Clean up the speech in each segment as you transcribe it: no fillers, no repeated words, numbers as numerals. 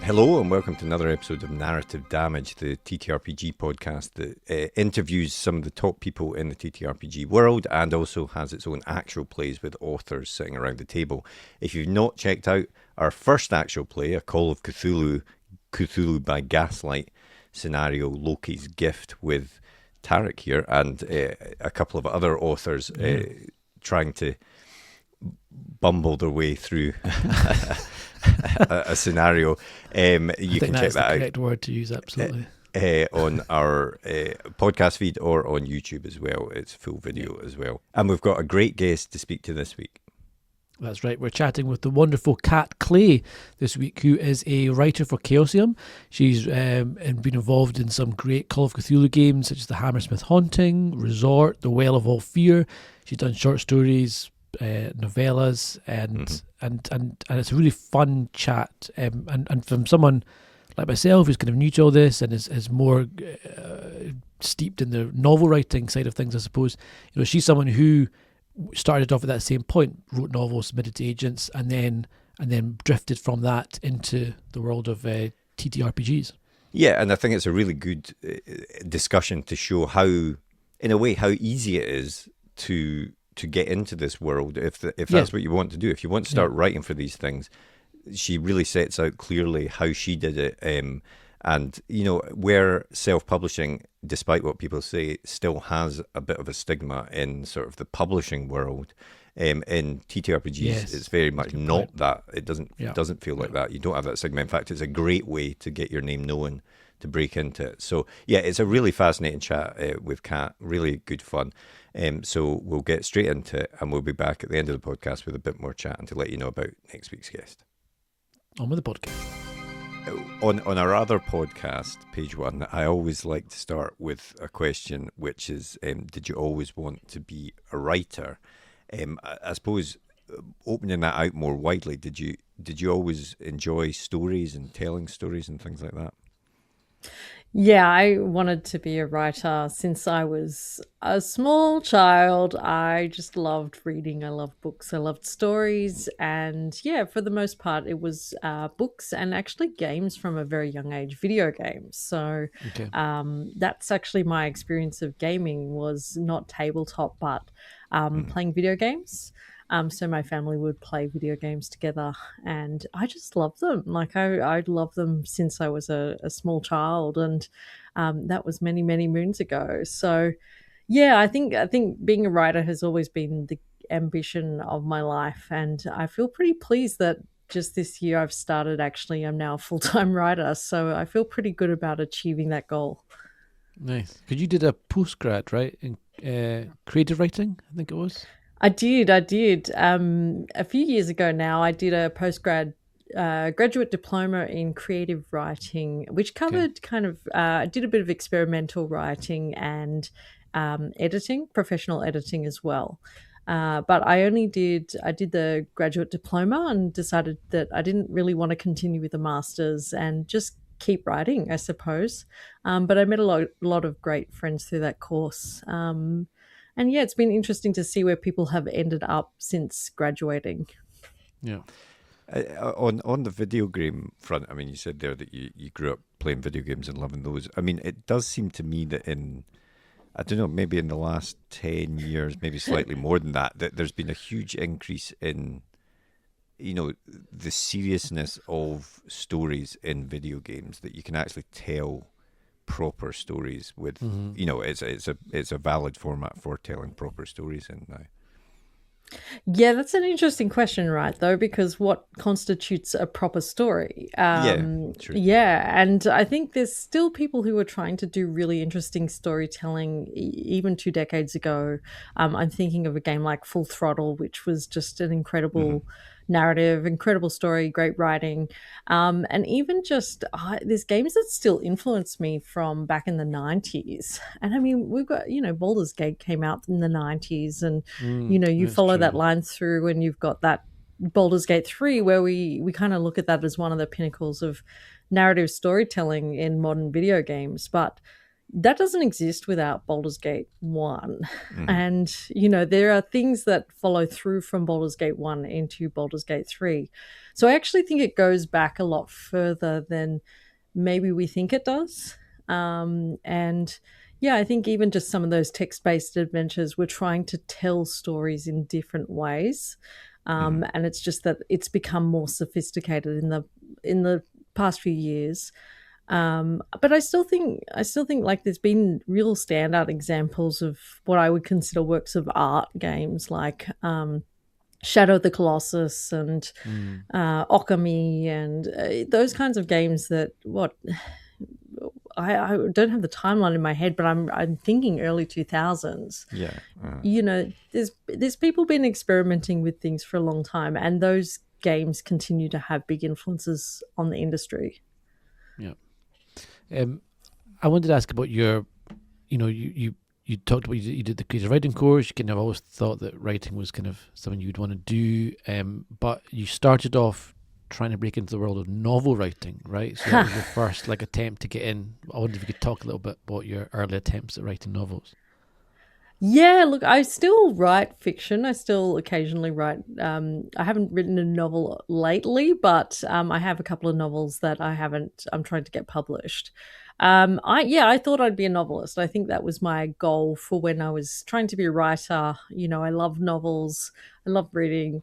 Hello and welcome to another episode of Narrative Damage, the TTRPG podcast that interviews some of the top people in the TTRPG world and also has its own actual plays with authors sitting around the table. If you've not checked out our first actual play, A Call of Cthulhu, Cthulhu by Gaslight scenario, Loki's Gift, with Tarek here and a couple of other authors trying to bumble their way through a scenario. You can check that out. Correct word to use, absolutely. On our podcast feed or on YouTube as well. It's full video as well. And we've got a great guest to speak to this week. That's right. We're chatting with the wonderful Kat Clay this week, who is a writer for Chaosium. She's been involved in some great Call of Cthulhu games, such as the Hammersmith Haunting, Resort, The Well of All Fear. She's done short stories, novellas, and it's a really fun chat. And from someone like myself who's kind of new to all this and is more steeped in the novel writing side of things, I suppose. You know, she's someone who started off at that same point, wrote novels, submitted to agents, and then drifted from that into the world of TTRPGs. Yeah, and I think it's a really good discussion to show how, in a way, how easy it is to get into this world if that's what you want to do. If you want to start writing for these things, she really sets out clearly how she did it. And, you know, where self-publishing, despite what people say, still has a bit of a stigma in sort of the publishing world, in TTRPGs, it's very much not that. It doesn't feel like that. You don't have that stigma. In fact, it's a great way to get your name known, to break into it. So, yeah, it's a really fascinating chat with Kat. Really good fun. So we'll get straight into it, and we'll be back at the end of the podcast with a bit more chat and to let you know about next week's guest. On with the podcast. On our other podcast, Page One, I always like to start with a question, which is, did you always want to be a writer? I suppose opening that out more widely, did you always enjoy stories and telling stories and things like that? Yeah, I wanted to be a writer since I was a small child. I just loved reading. I loved books. I loved stories. And yeah, for the most part, it was books and actually games from a very young age, video games. So that's actually my experience of gaming, was not tabletop, but playing video games. So my family would play video games together, and I just love them. Like I love them since I was a small child, and that was many, many moons ago. So yeah, I think being a writer has always been the ambition of my life, and I feel pretty pleased that just this year I'm now a full-time writer. So I feel pretty good about achieving that goal. Nice. Because you did a postgrad, right, in creative writing, I think it was? I did. A few years ago now, I did a postgrad graduate diploma in creative writing, which covered I did a bit of experimental writing and editing, professional editing as well. But I did the graduate diploma and decided that I didn't really want to continue with the master's and just keep writing, I suppose. But I met a lot of great friends through that course. And yeah, it's been interesting to see where people have ended up since graduating. Yeah. On the video game front, I mean, you said there that you grew up playing video games and loving those. I mean, it does seem to me that I don't know, maybe in the last 10 years, maybe slightly more than that there's been a huge increase in, you know, the seriousness of stories in video games, that you can actually tell proper stories with, you know, it's a valid format for telling proper stories in now. Yeah, that's an interesting question, right, though, because what constitutes a proper story? True. Yeah, and I think there's still people who are trying to do really interesting storytelling, even 2 decades ago. I'm thinking of a game like Full Throttle, which was just an incredible narrative, incredible story, great writing. And even just there's games that still influence me from back in the 90s. And I mean, we've got, you know, Baldur's Gate came out in the 90s, and, you know, you follow that line through, and you've got that Baldur's Gate 3 where we kind of look at that as one of the pinnacles of narrative storytelling in modern video games. But that doesn't exist without Baldur's Gate 1. And, there are things that follow through from Baldur's Gate 1 into Baldur's Gate 3. So I actually think it goes back a lot further than maybe we think it does. And yeah, I think even just some of those text-based adventures, we're trying to tell stories in different ways. And it's just that it's become more sophisticated in the past few years. But I still think like there's been real standout examples of what I would consider works of art games, like Shadow of the Colossus and Okami and those kinds of games that I don't have the timeline in my head, but I'm thinking early 2000s. Yeah. There's people been experimenting with things for a long time, and those games continue to have big influences on the industry. Yeah. I wanted to ask about your, you talked about you did the creative writing course. You kind of always thought that writing was kind of something you'd want to do, but you started off trying to break into the world of novel writing, right? So that was your first attempt to get in. I wonder if you could talk a little bit about your early attempts at writing novels. Yeah, look, I still write fiction. I still occasionally write. I haven't written a novel lately, but I have a couple of novels that I'm trying to get published. I thought I'd be a novelist. I think that was my goal for when I was trying to be a writer. I love novels. I love reading.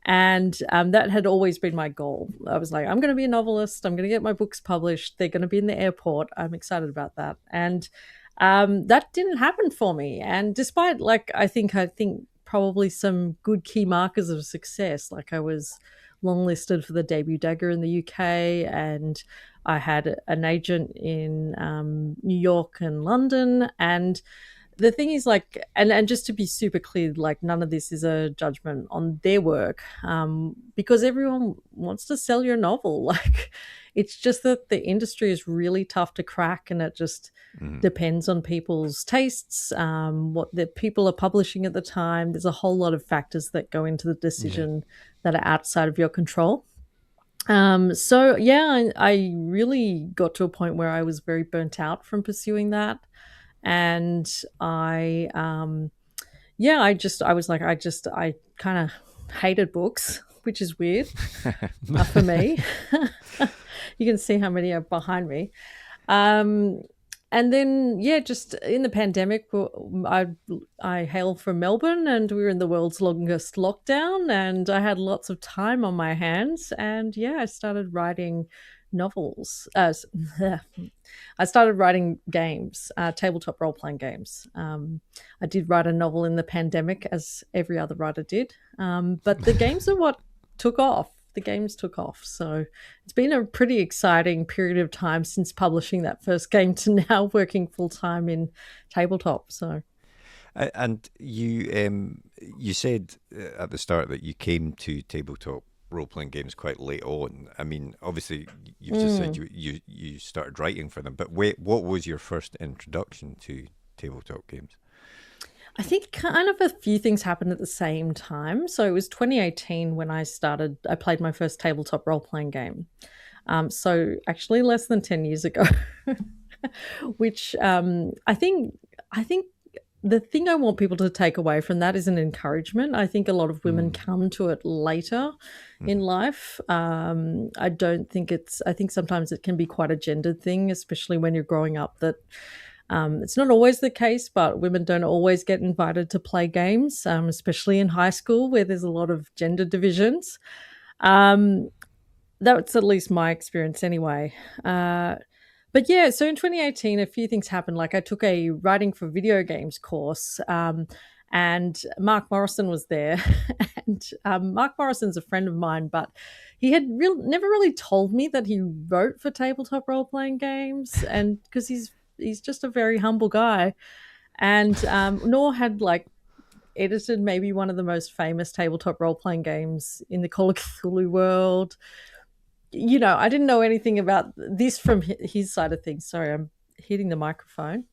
And that had always been my goal. I was like, I'm going to be a novelist. I'm going to get my books published. They're going to be in the airport. I'm excited about that. And that didn't happen for me. And despite I think probably some good key markers of success, like I was longlisted for the debut dagger in the UK, and I had an agent in New York and London. And the thing is, and just to be super clear, none of this is a judgment on their work, because everyone wants to sell your novel. It's just that the industry is really tough to crack, and it just depends on people's tastes, what the people are publishing at the time. There's a whole lot of factors that go into the decision that are outside of your control. I really got to a point where I was very burnt out from pursuing that. And I kind of hated books, which is weird for me. You can see how many are behind me. And then, just in the pandemic, I hail from Melbourne, and we were in the world's longest lockdown, and I had lots of time on my hands. And I started writing novels. I started writing games, tabletop role-playing games. I did write a novel in the pandemic, as every other writer did. But the games are what took off. The games took off. So it's been a pretty exciting period of time since publishing that first game to now working full-time in tabletop. So, and you said at the start that you came to tabletop role-playing games quite late on. I mean, obviously, you've just said you started writing for them, but what was your first introduction to tabletop games? I think kind of a few things happened at the same time. So it was 2018 when I played my first tabletop role-playing game. So actually less than 10 years ago, which I think the thing I want people to take away from that is an encouragement. I think a lot of women come to it later in life. I think sometimes it can be quite a gendered thing, especially when you're growing up, that it's not always the case, but women don't always get invited to play games, especially in high school where there's a lot of gender divisions. That's at least my experience anyway. But so in 2018, a few things happened. I took a writing for video games course, and Mark Morrison was there. And Mark Morrison's a friend of mine, but he had never really told me that he wrote for tabletop role-playing games, and because he's just a very humble guy, and nor had edited maybe one of the most famous tabletop role-playing games in the Call of Cthulhu world. I didn't know anything about this from his side of things. Sorry, I'm hitting the microphone.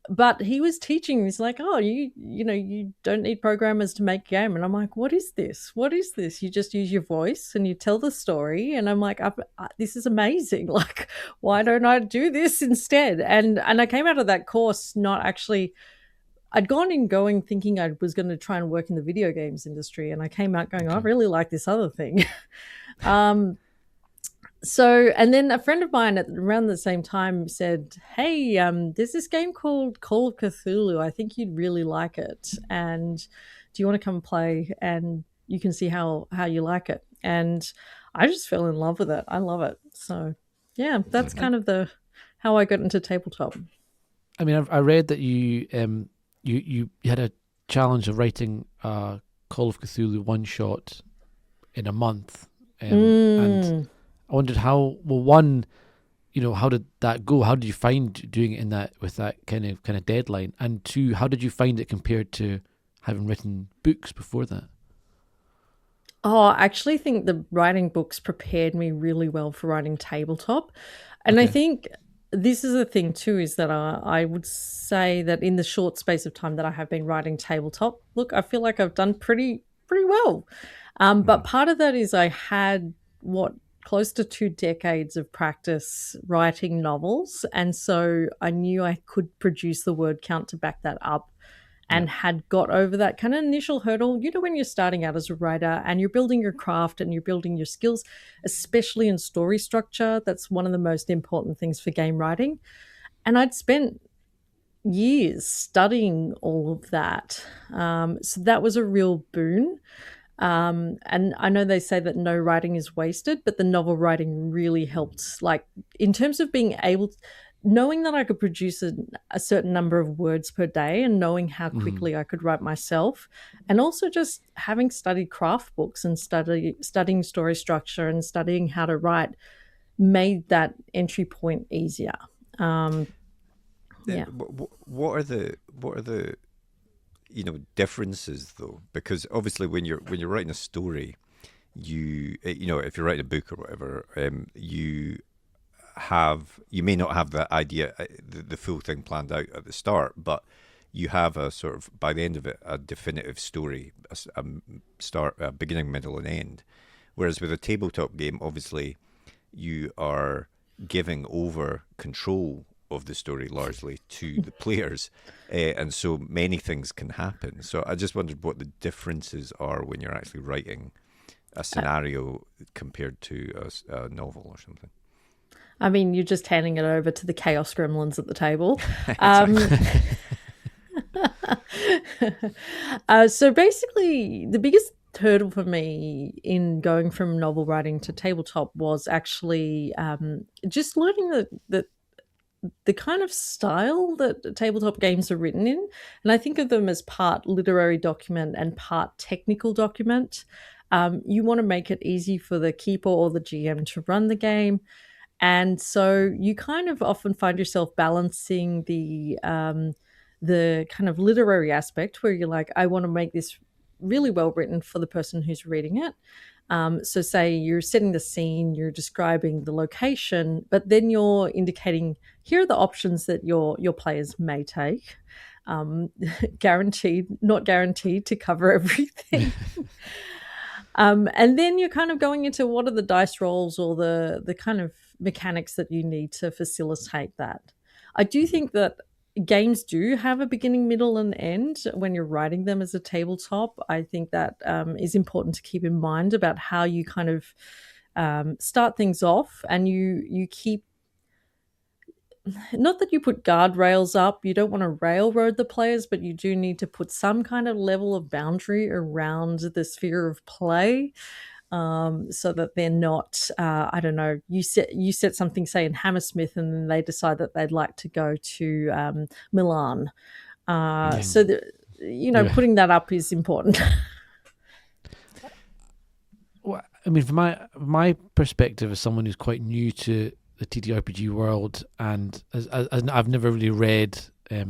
but he was teaching. He's like, oh, you don't need programmers to make a game. And I'm like, what is this? You just use your voice and you tell the story. And I'm like, this is amazing. Like, why don't I do this instead? And I came out of that course not actually. I'd gone in going thinking I was going to try and work in the video games industry, and I came out going, I really like this other thing. So, and then a friend of mine around the same time said, hey, there's this game called Call of Cthulhu. I think you'd really like it. And do you want to come play? And you can see how you like it. And I just fell in love with it. I love it. So, yeah, that's kind of how I got into tabletop. I mean, I read that you had a challenge of writing a Call of Cthulhu one shot in a month, and I wondered how did that go? How did you find doing it in that with that kind of deadline? And two, how did you find it compared to having written books before that? Oh, I actually think the writing books prepared me really well for writing tabletop, and I think this is the thing too, is that I would say that in the short space of time that I have been writing tabletop, look, I feel like I've done pretty well. But part of that is I had close to 2 decades of practice writing novels. And so I knew I could produce the word count to back that up, and had got over that kind of initial hurdle. You know, when you're starting out as a writer and you're building your craft and you're building your skills, especially in story structure, that's one of the most important things for game writing. And I'd spent years studying all of that. So that was a real boon. And I know they say that no writing is wasted, but the novel writing really helped, like in terms of being able to, knowing that I could produce a certain number of words per day, and knowing how quickly I could write myself, and also just having studied craft books and studying story structure and studying how to write made that entry point easier. What are the differences though? Because obviously when you're writing a story, if you're writing a book or whatever, you may not have the idea, the full thing planned out at the start, but you have a sort of, by the end of it, a definitive story, a beginning, middle, and end. Whereas with a tabletop game, obviously, you are giving over control of the story largely to the players, and so many things can happen. So I just wondered what the differences are when you're actually writing a scenario compared to a novel or something. I mean, you're just handing it over to the chaos gremlins at the table. So basically, the biggest hurdle for me in going from novel writing to tabletop was actually just learning the kind of style that tabletop games are written in. And I think of them as part literary document and part technical document. You want to make it easy for the keeper or the GM to run the game. And so you kind of often find yourself balancing the kind of literary aspect where you're like, I want to make this really well written for the person who's reading it. So say you're setting the scene, you're describing the location, but then you're indicating, here are the options that your players may take. Not guaranteed to cover everything. And then you're kind of going into what are the dice rolls or the kind of mechanics that you need to facilitate that. I do think that games do have a beginning, middle, and end when you're writing them as a tabletop. I think that is important to keep in mind about how you kind of start things off, and you keep, not that you put guardrails up, you don't want to railroad the players, but you do need to put some kind of level of boundary around the sphere of play, so that they're not, I don't know, you set something, say, in Hammersmith, and then they decide that they'd like to go to Milan. So, putting that up is important. Well, I mean, from my perspective as someone who's quite new to the TTRPG world, and as I've never really read a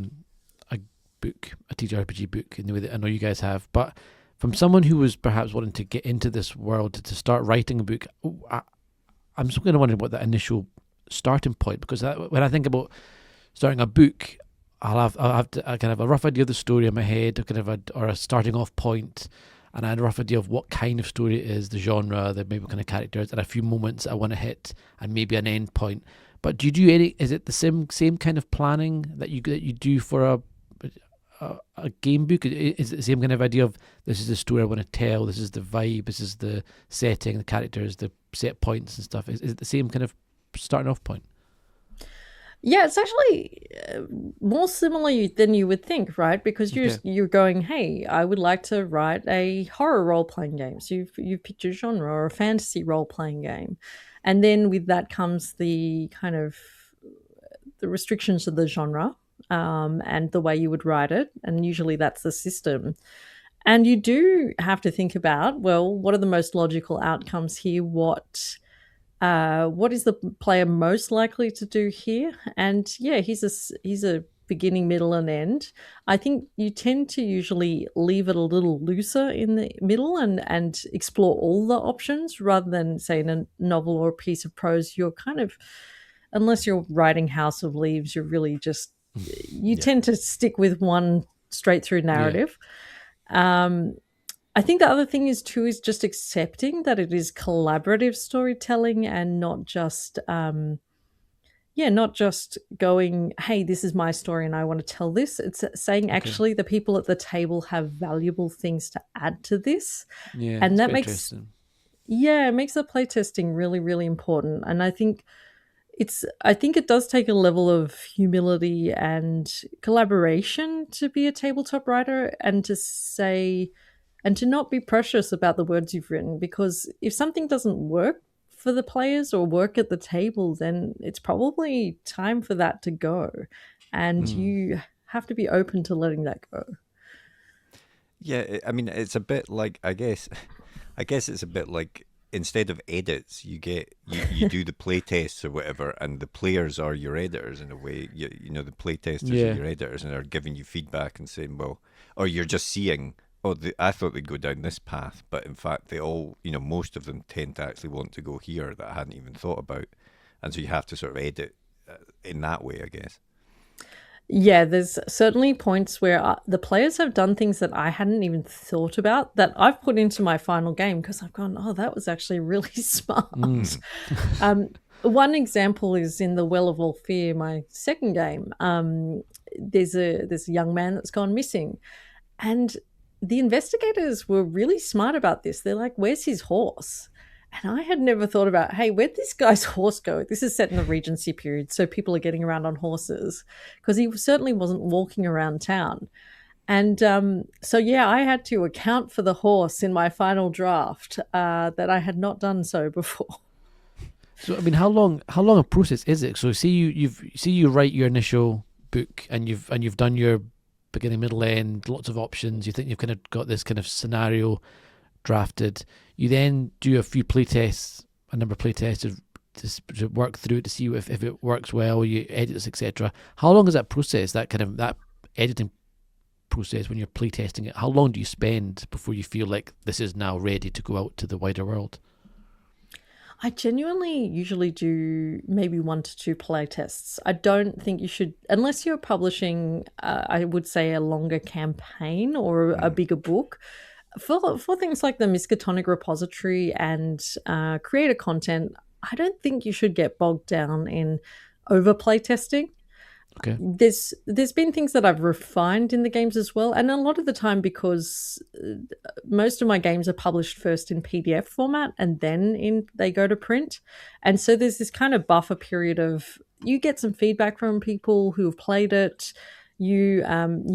TTRPG book in the way that I know you guys have, but from someone who was perhaps wanting to get into this world, to start writing a book, I'm just going to wonder what that initial starting point, because when I think about starting a book, I kind of a rough idea of the story in my head, or a starting off point, and I had a rough idea of what kind of story it is, the genre, the maybe kind of characters, and a few moments I want to hit, and maybe an end point. But do you do any? Is it the same kind of planning that you do for a game book? Is it the same kind of idea of this is the story I want to tell, this is the vibe, this is the setting, the characters, the set points and stuff? Is it the same kind of starting off point? Yeah, it's actually more similar than you would think, right? Because you're going, hey, I would like to write a horror role-playing game. So you've picked a genre, or a fantasy role-playing game. And then with that comes the kind of the restrictions of the genre and the way you would write it. And usually that's the system. And you do have to think about, well, what are the most logical outcomes here? What is the player most likely to do here? And yeah, he's a beginning, middle, and end. I think you tend to usually leave it a little looser in the middle and explore all the options, rather than, say, in a novel or a piece of prose, you're kind of, unless you're writing House of Leaves, you're really just, you tend to stick with one straight through narrative. I think the other thing is just accepting that it is collaborative storytelling, and not just going, hey, this is my story and I want to tell this. It's saying, actually, the people at the table have valuable things to add to this. Yeah, and that makes it makes the playtesting really, really important. And I think it does take a level of humility and collaboration to be a tabletop writer, and to not be precious about the words you've written, because if something doesn't work for the players or work at the table, then it's probably time for that to go. And you have to be open to letting that go. Yeah, I mean, it's a bit like, I guess it's a bit like, instead of edits, you do the play tests or whatever, and the players are your editors in a way. You know, the play testers are your editors, and are giving you feedback and saying, well, or you're just seeing, I thought they'd go down this path, but in fact they all, most of them tend to actually want to go here that I hadn't even thought about. And so you have to sort of edit in that way, I guess. Yeah, there's certainly points where the players have done things that I hadn't even thought about, that I've put into my final game, because I've gone, oh, that was actually really smart. One example is in the Well of All Fear, my second game. There's a young man that's gone missing, and the investigators were really smart about this. They're like, where's his horse? And I had never thought about, hey, where'd this guy's horse go? This is set in the Regency period, so people are getting around on horses, because he certainly wasn't walking around town. And I had to account for the horse in my final draft that I had not done so before. So, I mean, how long a process is it? So, you write your initial book, and you've done your beginning, middle, end, lots of options. You think you've kind of got this kind of scenario drafted. You then do a few playtests, a number of playtests to work through it to see if it works well. You edit this, etc. How long is that process? That editing process when you're playtesting it. How long do you spend before you feel like this is now ready to go out to the wider world? I genuinely usually do maybe 1 to 2 play tests. I don't think you should, unless you're publishing, I would say, a longer campaign or a bigger book. For things like the Miskatonic repository and creator content, I don't think you should get bogged down in over-play testing. Okay. There's been things that I've refined in the games as well, and a lot of the time, because most of my games are published first in PDF format and then they go to print, and so there's this kind of buffer period of, you get some feedback from people who have played it. You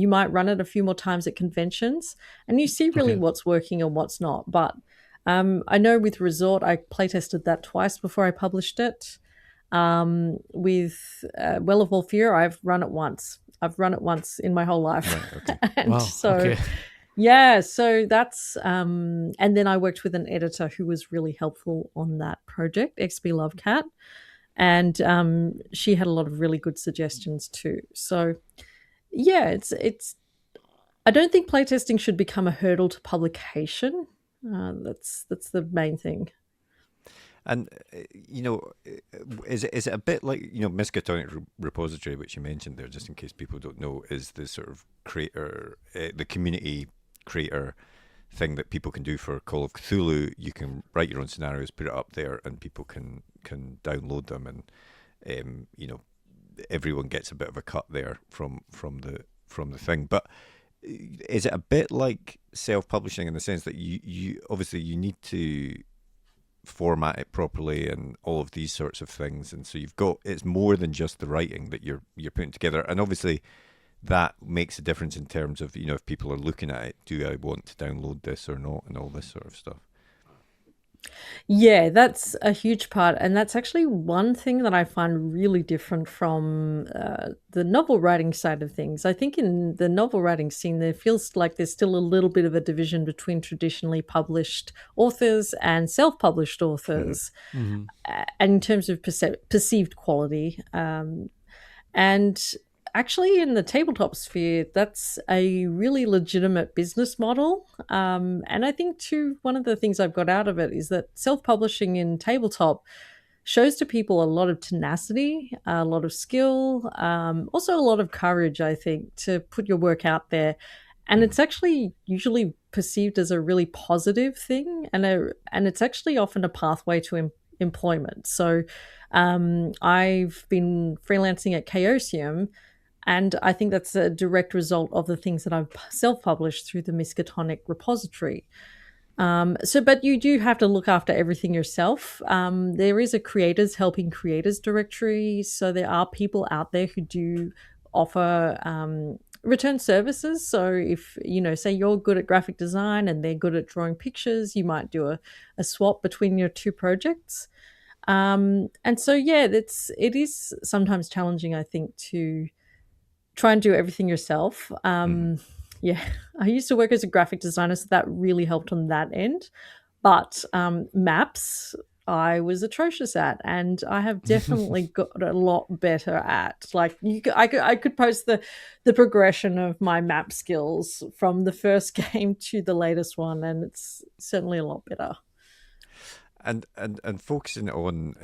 might run it a few more times at conventions, and you see really what's working and what's not. But I know with Resort, I playtested that twice before I published it. With Well of All Fear, I've run it once. I've run it once in my whole life. Right, okay. And wow. So, okay. Yeah, so that's and then I worked with an editor who was really helpful on that project, XP Lovecat, and she had a lot of really good suggestions too. So yeah, it's I don't think playtesting should become a hurdle to publication. That's the main thing. And is it a bit like Miskatonic Repository, which you mentioned there, just in case people don't know, is the sort of creator, the community creator thing that people can do for Call of Cthulhu. You can write your own scenarios, put it up there, and people can download them, and everyone gets a bit of a cut there from the thing. But is it a bit like self-publishing in the sense that you obviously you need to format it properly and all of these sorts of things, and so it's more than just the writing that you're putting together, and obviously that makes a difference in terms of if people are looking at it, do I want to download this or not, and all this sort of stuff. Yeah, that's a huge part, and that's actually one thing that I find really different from the novel writing side of things. I think in the novel writing scene, there feels like there's still a little bit of a division between traditionally published authors and self-published authors, and in terms of perceived quality. And actually, in the tabletop sphere, that's a really legitimate business model. And I think, too, one of the things I've got out of it is that self-publishing in tabletop shows to people a lot of tenacity, a lot of skill, also a lot of courage, I think, to put your work out there. And it's actually usually perceived as a really positive thing, and it's actually often a pathway to employment. So I've been freelancing at Chaosium, and I think that's a direct result of the things that I've self-published through the Miskatonic repository. But you do have to look after everything yourself. There is a creators helping creators directory. So there are people out there who do offer return services. So if, say you're good at graphic design and they're good at drawing pictures, you might do a swap between your two projects. And so, it is sometimes challenging, I think, to try and do everything yourself. Yeah, I used to work as a graphic designer, so that really helped on that end. But maps, I was atrocious at, and I have definitely got a lot better at. Like I could post the progression of my map skills from the first game to the latest one, and it's certainly a lot better. And focusing on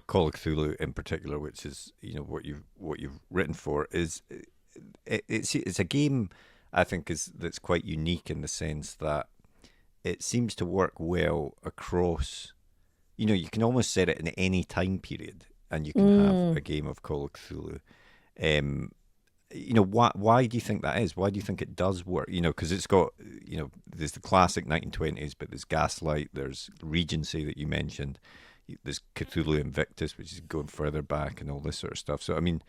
Call of Cthulhu in particular, which is what you've written for, is it's a game I think that's quite unique in the sense that it seems to work well across. You can almost set it in any time period, and you can have a game of Call of Cthulhu. Why do you think that is? Why do you think it does work? Because it's got, there's the classic 1920s, but there's Gaslight, there's Regency that you mentioned, there's Cthulhu Invictus, which is going further back, and all this sort of stuff. So, I mean,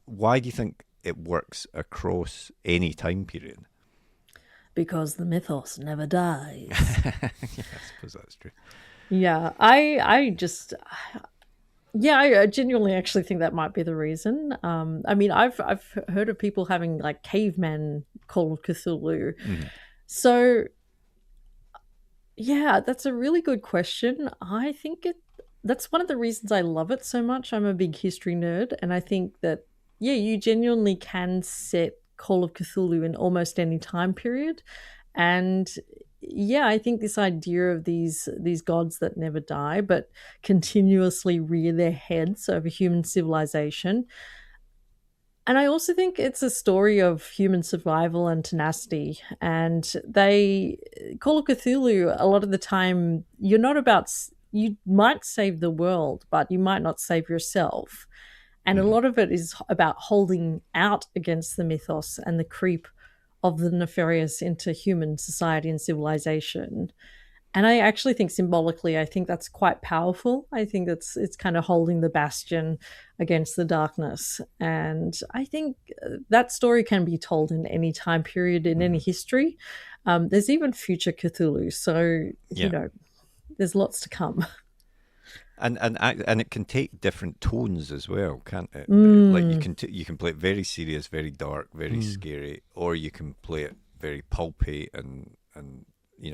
why do you think it works across any time period? Because the mythos never dies. Yeah, I suppose that's true. Yeah, I genuinely actually think that might be the reason. I mean, I've heard of people having like caveman Call of Cthulhu. So, yeah, that's a really good question. I think that's one of the reasons I love it so much. I'm a big history nerd, and I think that, you genuinely can set Call of Cthulhu in almost any time period. And I think this idea of these gods that never die but continuously rear their heads over human civilization. And I also think it's a story of human survival and tenacity. And Call of Cthulhu, a lot of the time, you might save the world, but you might not save yourself. And a lot of it is about holding out against the mythos and the creep of the nefarious into human society and civilization. And I actually think symbolically, I think that's quite powerful. I think it's kind of holding the bastion against the darkness. And I think that story can be told in any time period, in any history. There's even future Cthulhu. So, there's lots to come. And it can take different tones as well, can't it? Like you can play it very serious, very dark, very scary, or you can play it very pulpy and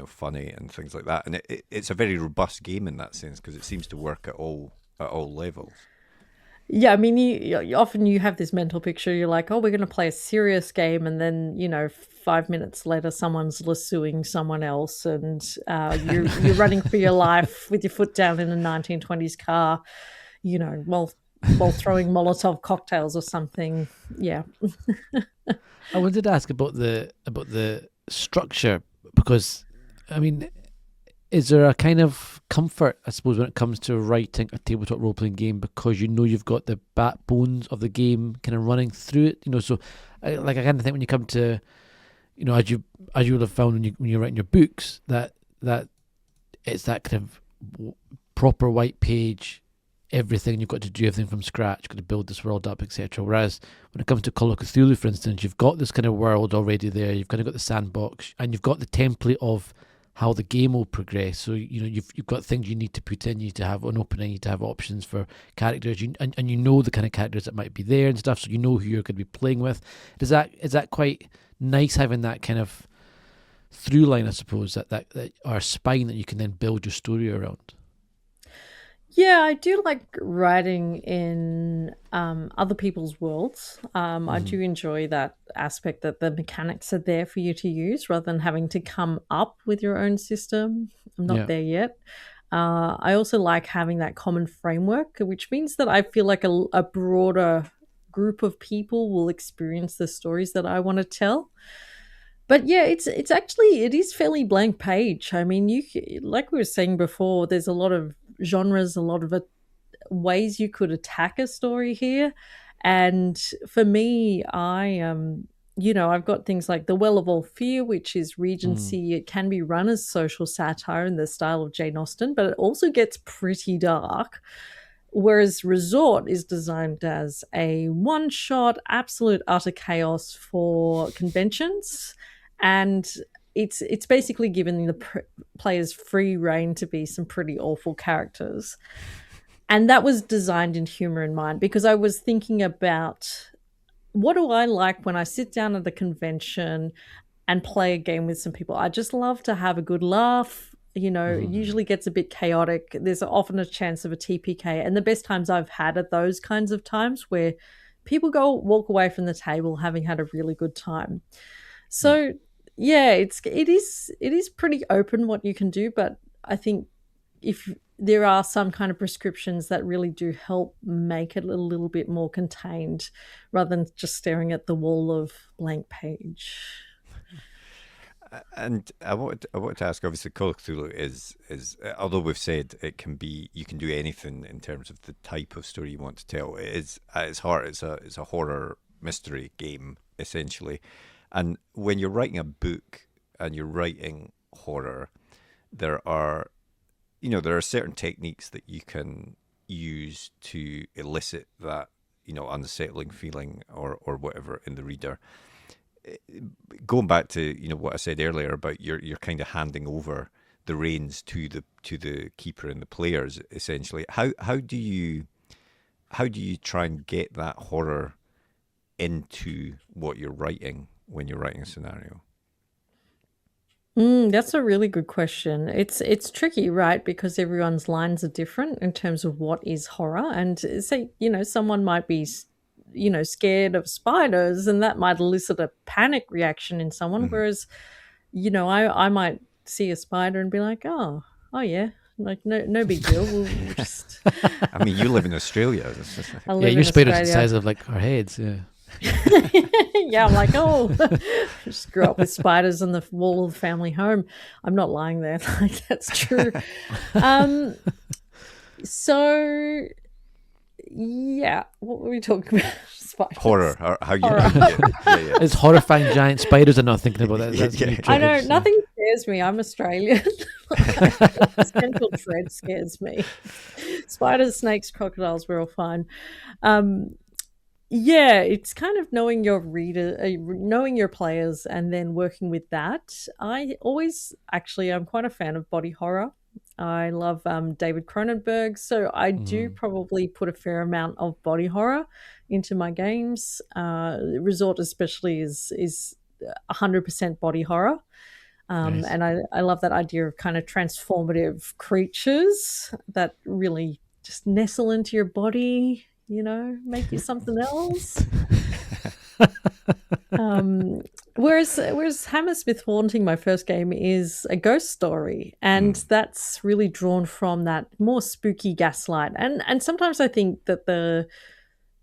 funny and things like that. And it's a very robust game in that sense because it seems to work at all levels. Yeah, I mean, often you have this mental picture. You're like, oh, we're going to play a serious game, and then 5 minutes later, someone's lassoing someone else, and you're running for your life with your foot down in a 1920s car, while throwing Molotov cocktails or something. Yeah. I wanted to ask about the structure, because I mean, is there a kind of comfort, I suppose, when it comes to writing a tabletop role-playing game, because you've got the backbones of the game kind of running through it? So I kind of think when you come to, as you will have found when you're writing your books, that it's that kind of proper white page, everything you've got to do, everything from scratch, you've got to build this world up, etc. Whereas when it comes to Call of Cthulhu, for instance, you've got this kind of world already there, you've kind of got the sandbox, and you've got the template of how the game will progress. So you've got things you need to put in. You need to have an opening. You need to have options for characters. And the kind of characters that might be there and stuff. So you know who you're going to be playing with. Is that quite nice, having that kind of through line, I suppose, that or spine that you can then build your story around? Yeah, I do like writing in other people's worlds. I do enjoy that aspect, that the mechanics are there for you to use rather than having to come up with your own system. I'm not there yet. I also like having that common framework, which means that I feel like a broader group of people will experience the stories that I want to tell. But yeah, it is fairly blank page. I mean, like we were saying before, there's a lot of genres, a lot of ways you could attack a story here. And for me, I've got things like The Well of All Fear, which is Regency. It can be run as social satire in the style of Jane Austen, but it also gets pretty dark. Whereas Resort is designed as a one-shot, absolute utter chaos for conventions. And it's basically given the players free reign to be some pretty awful characters. And that was designed in humor in mind, because I was thinking about, what do I like when I sit down at the convention and play a game with some people? I just love to have a good laugh. It usually gets a bit chaotic. There's often a chance of a TPK. And the best times I've had are those kinds of times where people walk away from the table having had a really good time. So yeah, it is pretty open what you can do, but I think if there are some kind of prescriptions that really do help make it a little bit more contained, rather than just staring at the wall of blank page. And I wanted to ask, obviously, Call of Cthulhu is although we've said you can do anything in terms of the type of story you want to tell. It is, at its heart, it's a horror mystery game, essentially. And when you're writing a book and you're writing horror, there are certain techniques that you can use to elicit that, unsettling feeling or whatever in the reader. Going back to, what I said earlier about you're kind of handing over the reins to the keeper and the players, essentially. How do you try and get that horror into what you're writing when you're writing a scenario? That's a really good question. It's tricky, right? Because everyone's lines are different in terms of what is horror. And say, someone might be, scared of spiders, and that might elicit a panic reaction in someone. Whereas, I might see a spider and be like, oh yeah, like no big deal. We'll just. I mean, you live in Australia. Your spiders the size of like our heads. Yeah. Yeah, I'm like, oh, just grew up with spiders on the wall of the family home. I'm not lying there. Like, that's true. So yeah, what were we talking about? Spiders. Horror. How you? Horror. Yeah. It's horrifying giant spiders. I'm not thinking about that. That's I know, nothing scares me. I'm Australian. Central dread scares me. Spiders, snakes, crocodiles, we're all fine. Yeah, it's kind of knowing your reader, knowing your players, and then working with that. I'm quite a fan of body horror. I love David Cronenberg, so I do probably put a fair amount of body horror into my games. Resort especially is 100% body horror. Nice. And I love that idea of kind of transformative creatures that really just nestle into your body. make you something else. Whereas Hammersmith Haunting, my first game, is a ghost story, and that's really drawn from that more spooky gaslight. And sometimes I think that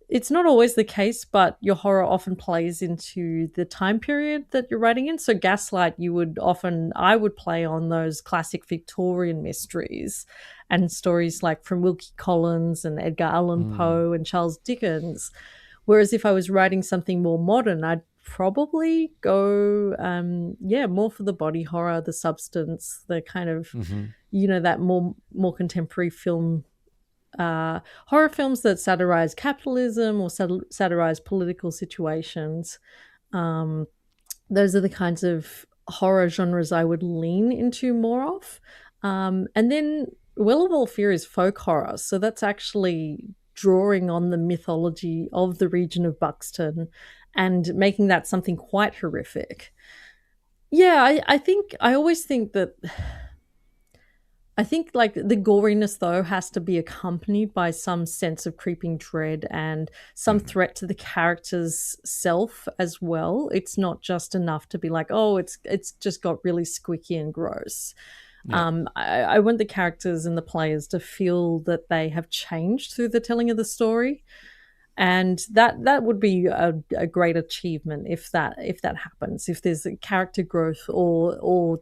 it's not always the case, but your horror often plays into the time period that you're writing in. So gaslight, I would play on those classic Victorian mysteries and stories like from Wilkie Collins and Edgar Allan Poe and Charles Dickens. Whereas if I was writing something more modern, I'd probably go, more for the body horror, the substance, the kind of, that more contemporary film, horror films that satirize capitalism or satirize political situations. Those are the kinds of horror genres I would lean into more of. And then Well of All Fear is folk horror, so that's actually drawing on the mythology of the region of Buxton and making that something quite horrific. Yeah, I always think that like the goriness though has to be accompanied by some sense of creeping dread and some threat to the character's self as well. It's not just enough to be like, oh, it's just got really squicky and gross. Yeah. I want the characters and the players to feel that they have changed through the telling of the story, and that would be a great achievement if that happens. If there's a character growth, or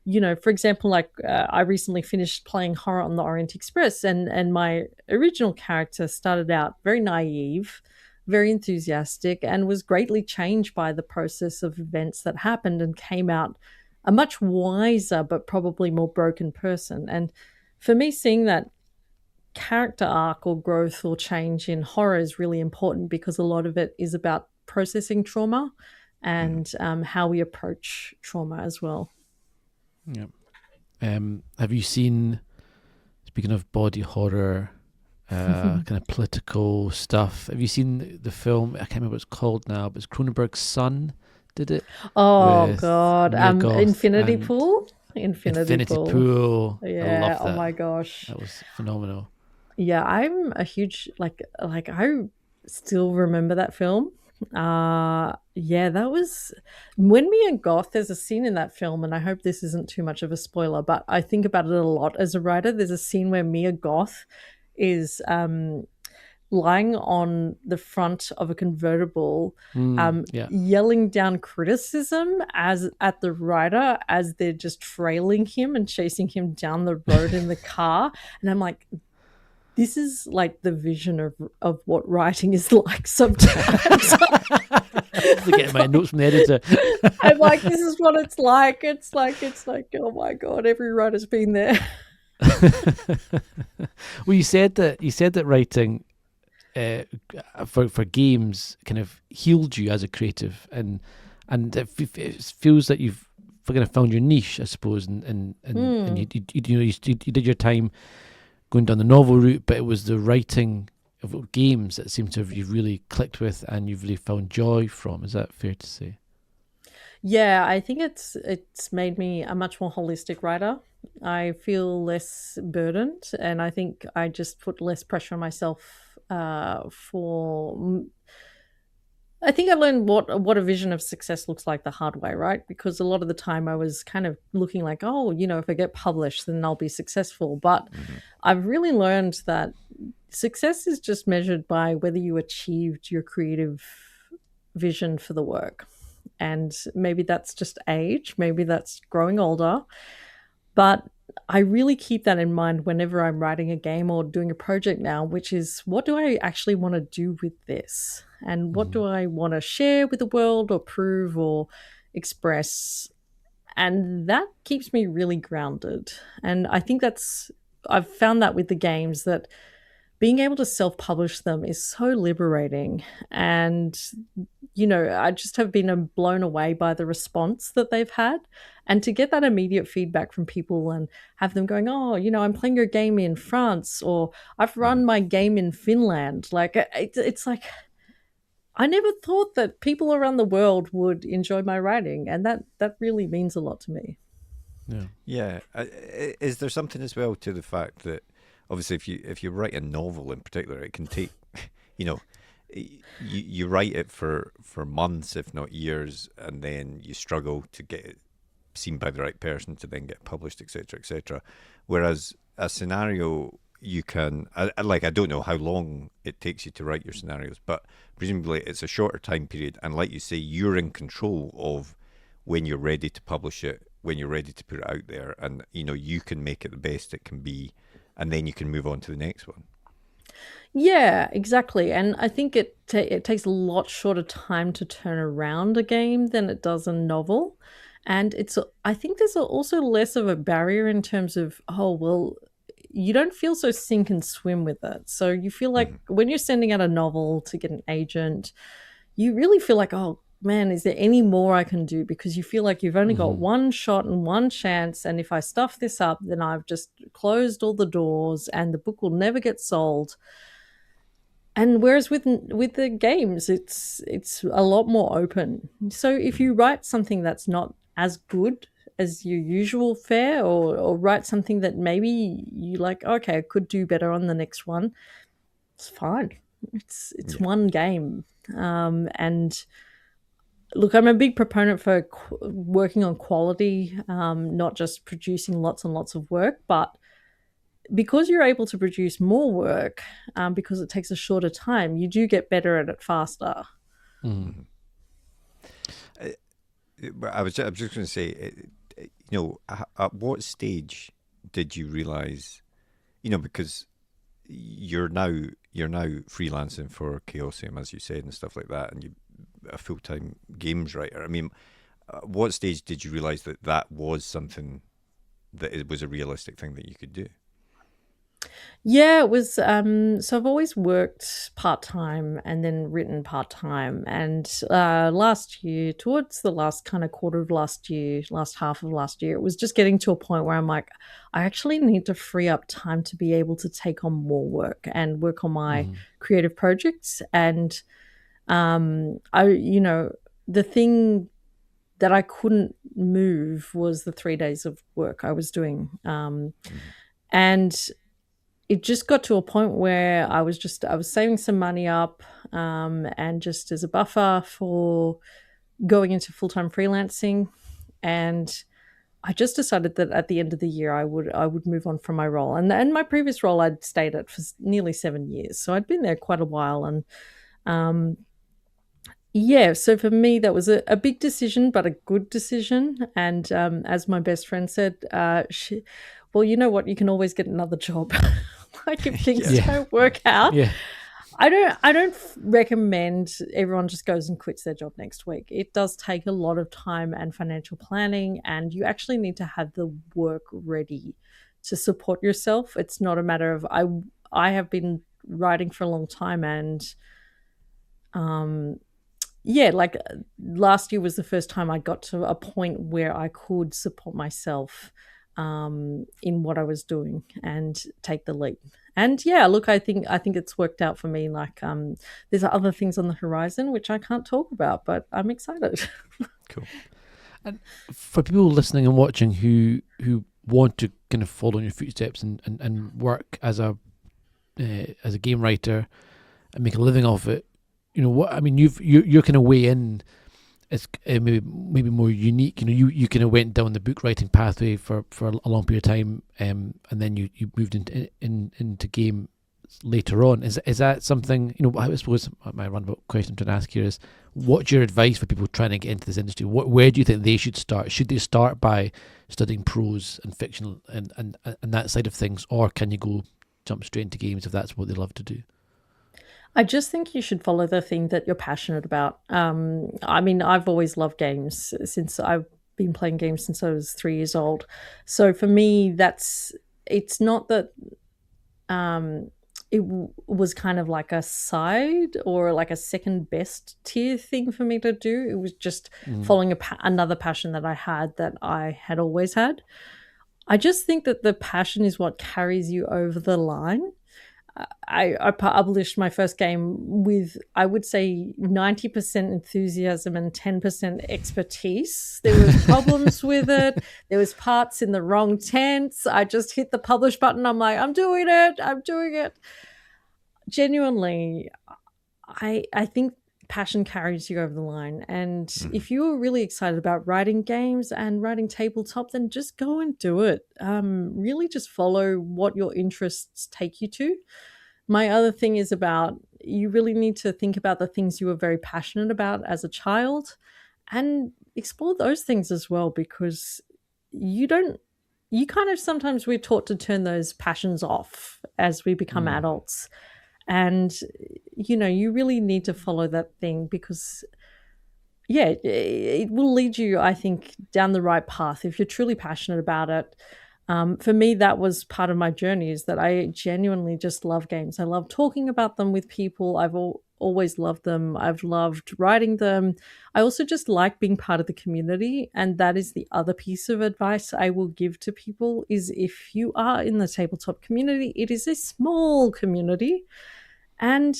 for example, like I recently finished playing Horror on the Orient Express, and my original character started out very naive, very enthusiastic, and was greatly changed by the process of events that happened, and came out a much wiser but probably more broken person. And for me, seeing that character arc or growth or change in horror is really important, because a lot of it is about processing trauma and how we approach trauma as well. Yeah. Have you seen, speaking of body horror, kind of political stuff, have you seen the film, I can't remember what it's called now, but it's Cronenberg's son did it. Oh God, Infinity Pool. Infinity Pool. Yeah. I love that. Oh my gosh, that was phenomenal. Yeah, I'm a huge like I still remember that film. That was when Mia Goth. There's a scene in that film, and I hope this isn't too much of a spoiler, but I think about it a lot as a writer. There's a scene where Mia Goth is lying on the front of a convertible, yelling down criticism at the writer as they're just trailing him and chasing him down the road in the car. And I'm like, this is like the vision of what writing is like sometimes. Getting my notes from the editor. I'm like, this is what it's like. It's like, oh my God, every writer's been there. Well, you said that writing for games kind of healed you as a creative, and it feels that you've kind of found your niche, I suppose, and you did your time going down the novel route, but it was the writing of games that seemed to have you really clicked with and you've really found joy from. Is that fair to say? Yeah, I think it's made me a much more holistic writer. I feel less burdened, and I think I just put less pressure on myself. I think I learned what a vision of success looks like the hard way, right? Because a lot of the time I was kind of looking like, oh, if I get published, then I'll be successful. But I've really learned that success is just measured by whether you achieved your creative vision for the work. And maybe that's just age, maybe that's growing older. But I really keep that in mind whenever I'm writing a game or doing a project now, which is, what do I actually want to do with this? And what do I want to share with the world or prove or express? And that keeps me really grounded. And I think I've found that with the games, that being able to self-publish them is so liberating. And, I just have been blown away by the response that they've had. And to get that immediate feedback from people and have them going, oh, I'm playing your game in France, or I've run my game in Finland. Like, it's like, I never thought that people around the world would enjoy my writing. And that really means a lot to me. Yeah. Is there something as well to the fact that obviously if you write a novel in particular, it can take, you know, you write it for months, if not years, and then you struggle to get it seen by the right person to then get published, etc., etc. Whereas a scenario, you can, I don't know how long it takes you to write your scenarios, but presumably it's a shorter time period, and like you say, you're in control of when you're ready to publish it, when you're ready to put it out there, and you can make it the best it can be, and then you can move on to the next one. Yeah, exactly. And I think it takes a lot shorter time to turn around a game than it does a novel. And I think there's also less of a barrier in terms of, oh, well, you don't feel so sink and swim with it. So you feel like when you're sending out a novel to get an agent, you really feel like, oh man, is there any more I can do? Because you feel like you've only got one shot and one chance. And if I stuff this up, then I've just closed all the doors and the book will never get sold. And whereas with the games, it's a lot more open. So if you write something that's not as good as your usual fare, or write something that maybe you like, okay, I could do better on the next one, it's fine. It's one game. And look, I'm a big proponent for working on quality, not just producing lots and lots of work, but because you're able to produce more work, because it takes a shorter time, you do get better at it faster. I was just going to say, at what stage did you realize, because you're now freelancing for Chaosium, as you said, and stuff like that, and you're a full-time games writer. I mean, what stage did you realize that was something that it was a realistic thing that you could do? Yeah, it was. So I've always worked part-time and then written part-time. And last year, towards the last kind of quarter of last year, last half of last year, it was just getting to a point where I'm like, I actually need to free up time to be able to take on more work and work on my creative projects. And the thing that I couldn't move was the 3 days of work I was doing. And it just got to a point where I was saving some money up, and just as a buffer for going into full-time freelancing. And I just decided that at the end of the year, I would move on from my role. And my previous role, I'd stayed at for nearly 7 years. So I'd been there quite a while. And so for me, that was a big decision, but a good decision. And as my best friend said, well, you know what? You can always get another job. Like if things don't work out. Yeah. I don't recommend everyone just goes and quits their job next week. It does take a lot of time and financial planning, and you actually need to have the work ready to support yourself. It's not a matter of I have been writing for a long time, and like last year was the first time I got to a point where I could support myself in what I was doing and take the leap. And yeah, look, I think it's worked out for me. Like there's other things on the horizon which I can't talk about, but I'm excited. Cool. And for people listening and watching who want to kind of follow in your footsteps and work as a game writer and make a living off it, what I mean, you're kind of way in. It's maybe more unique. You kind of went down the book writing pathway for a long period of time, and then you moved into game later on. Is that something? I suppose my roundabout question I'm trying to ask here is, what's your advice for people trying to get into this industry? Where do you think they should start? Should they start by studying prose and fiction and that side of things, or can you jump straight into games if that's what they love to do? I just think you should follow the thing that you're passionate about. I mean, I've always loved games since I've been playing games since I was 3 years old. So for me, it's not that it was kind of like a side or like a second best tier thing for me to do. It was just following another passion that I had always had. I just think that the passion is what carries you over the line. I published my first game with, I would say, 90% enthusiasm and 10% expertise. There was problems with it. There was parts in the wrong tense. I just hit the publish button. I'm like, I'm doing it. Genuinely, I think passion carries you over the line. And if you're really excited about writing games and writing tabletop, then just go and do it. Really just follow what your interests take you to. My other thing is about, you really need to think about the things you were very passionate about as a child and explore those things as well, because you kind of, sometimes we're taught to turn those passions off as we become adults. And, you really need to follow that thing, because, it will lead you, I think, down the right path if you're truly passionate about it. For me, that was part of my journey, is that I genuinely just love games. I love talking about them with people. I've always loved them. I've loved writing them. I also just like being part of the community. And that is the other piece of advice I will give to people, is if you are in the tabletop community, it is a small community. And,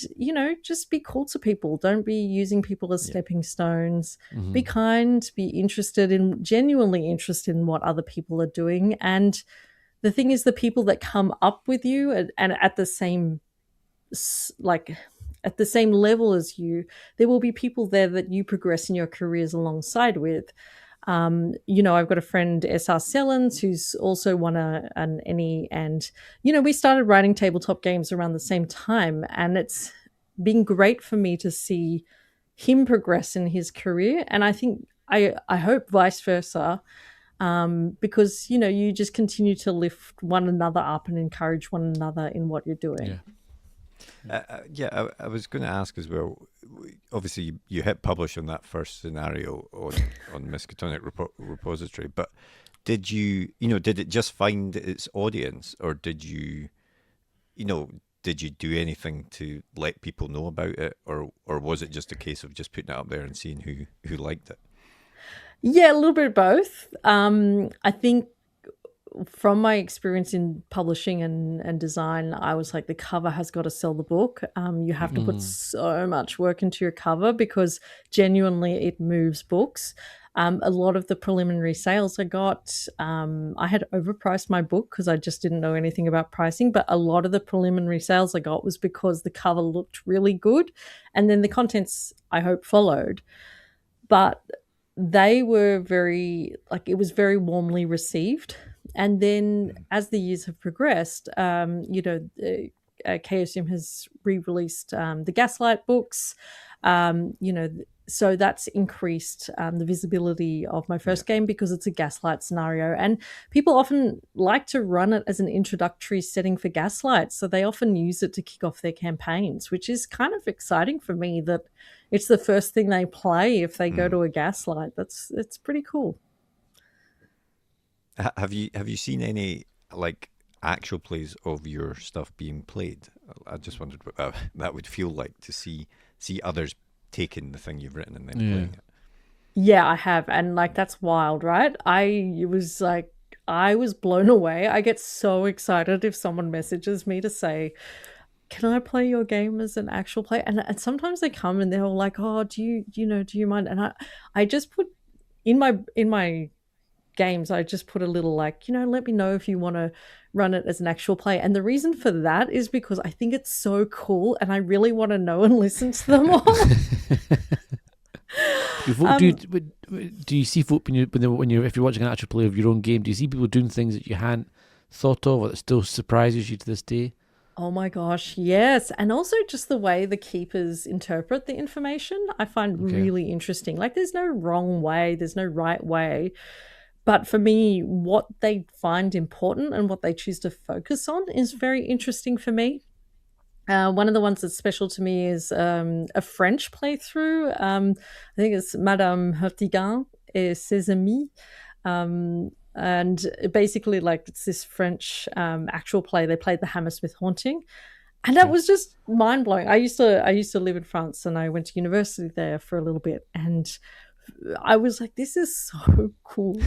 just be cool to people. Don't be using people as stepping stones. Be kind, be genuinely interested in what other people are doing. And the thing is, the people that come up with you and at the same, at the same level as you, there will be people there that you progress in your careers alongside with. I've got a friend, S.R. Sellens, who's also won an ENNIE, and, we started writing tabletop games around the same time, and it's been great for me to see him progress in his career. And I think, I hope vice versa, because, you just continue to lift one another up and encourage one another in what you're doing. I was going to ask as well. Obviously, you hit publish on that first scenario on Miskatonic Repository, but did did it just find its audience, or did you do anything to let people know about it, or was it just a case of just putting it up there and seeing who liked it? Yeah, a little bit of both. I think, from my experience in publishing and design, I was like, the cover has got to sell the book. You have to put so much work into your cover, because genuinely it moves books. A lot of the preliminary sales I got, I had overpriced my book because I just didn't know anything about pricing. But a lot of the preliminary sales I got was because the cover looked really good. And then the contents, I hope, followed. But they were it was very warmly received. And then as the years have progressed, Chaosium has re-released the Gaslight books, so that's increased the visibility of my first game, because it's a Gaslight scenario. And people often like to run it as an introductory setting for Gaslight, so they often use it to kick off their campaigns, which is kind of exciting for me, that it's the first thing they play if they go to a Gaslight. It's pretty cool. Have you seen any actual plays of your stuff being played? I just wondered what that would feel like, to see others taking the thing you've written and then playing it. Yeah, I have, and that's wild, right? I was blown away. I get so excited if someone messages me to say, can I play your game as an actual play? And sometimes they come and they're all like, oh, do you mind? And I just put in my games, I just put a little let me know if you want to run it as an actual play. And the reason for that is because I think it's so cool and I really want to know and listen to them all. Do you see folk if you're watching an actual play of your own game, do you see people doing things that you hadn't thought of or that still surprises you to this day? Oh my gosh, yes. And also just the way the keepers interpret the information, I find really interesting. There's no wrong way, there's no right way. But for me, what they find important and what they choose to focus on is very interesting for me. One of the ones that's special to me is a French playthrough. I think it's Madame Hertigan et ses amis. And basically, it's this French actual play. They played the Hammersmith Haunting. And that was just mind-blowing. I used to live in France, and I went to university there for a little bit. And I was like, this is so cool.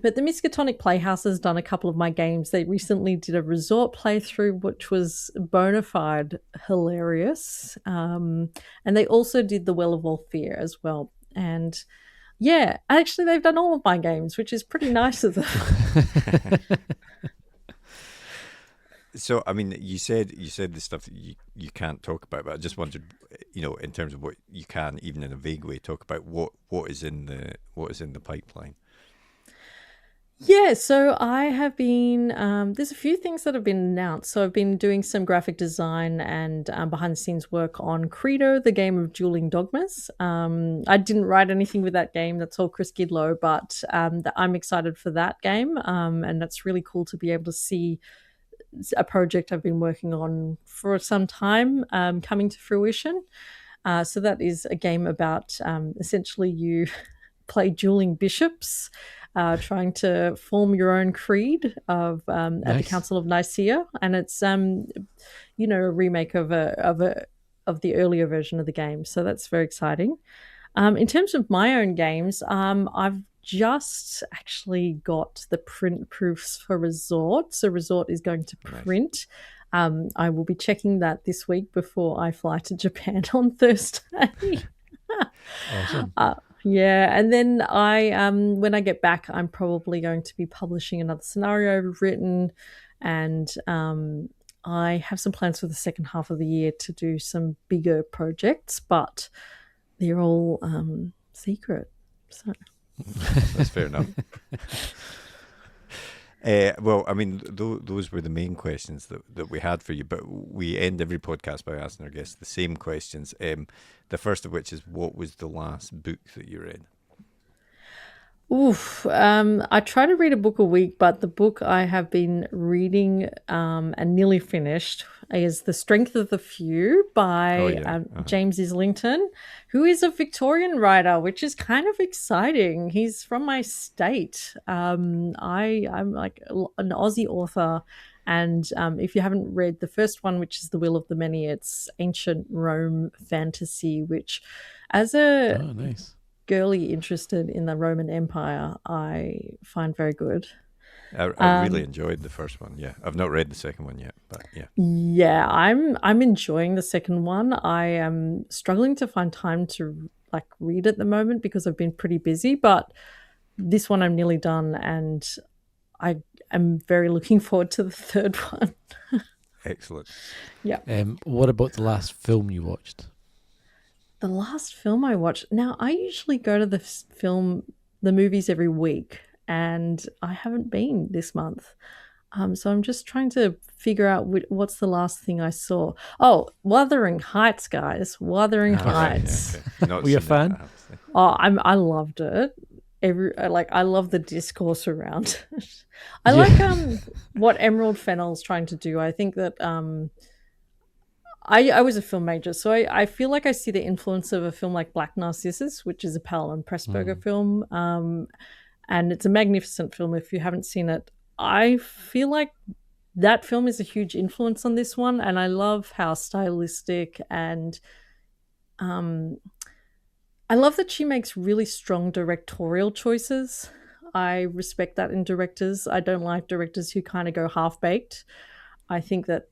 but the Miskatonic Playhouse has done a couple of my games. They recently did a resort playthrough, which was bona fide hilarious. And they also did the Well of All Fear as well. And yeah, actually, they've done all of my games, which is pretty nice of them. So, I mean, you said the stuff that you can't talk about, but I just wondered, in terms of what you can, even in a vague way, talk about what is in the pipeline. Yeah, so I have been, there's a few things that have been announced. So I've been doing some graphic design and behind the scenes work on Credo, the game of dueling dogmas. I didn't write anything with that game. That's all Chris Gidlow, but I'm excited for that game. And that's really cool to be able to see a project I've been working on for some time coming to fruition. So that is a game about essentially you play dueling bishops, trying to form your own creed at the Council of Nicaea, and it's a remake of the earlier version of the game. So that's very exciting. In terms of my own games, I've just actually got the print proofs for Resort. So Resort is going to print. Nice. I will be checking that this week before I fly to Japan on Thursday. Awesome. Yeah, and then when I get back, I'm probably going to be publishing another scenario I've written, and I have some plans for the second half of the year to do some bigger projects, but they're all secret. So that's fair enough. Well, I mean, those were the main questions that we had for you, but we end every podcast by asking our guests the same questions. The first of which is, what was the last book that you read? Oof. I try to read a book a week, but the book I have been reading and nearly finished is The Strength of the Few by James Islington, who is a Victorian writer, which is kind of exciting. He's from my state. I'm like an Aussie author. And if you haven't read the first one, which is The Will of the Many, it's ancient Rome fantasy, which as a girly interested in the Roman Empire, I find very good. I really enjoyed the first one. Yeah, I've not read the second one yet, but yeah. Yeah, I'm enjoying the second one. I am struggling to find time to read at the moment because I've been pretty busy, but this one I'm nearly done, and I am very looking forward to the third one. Excellent. Yeah. What about the last film you watched? The last film I watched. Now, I usually go to the movies every week, and I haven't been this month. So I'm just trying to figure out what's the last thing I saw. Oh, Wuthering Heights, guys. Wuthering Heights. Right, yeah, okay. Were you a fan? I loved it. I love the discourse around it. I like what Emerald Fennell's trying to do. I think that I was a film major, so I feel like I see the influence of a film like Black Narcissus, which is a Powell and Pressburger film, and it's a magnificent film. If you haven't seen it, I feel like that film is a huge influence on this one, and I love how stylistic and I love that she makes really strong directorial choices. I respect that in directors. I don't like directors who kind of go half-baked. I think that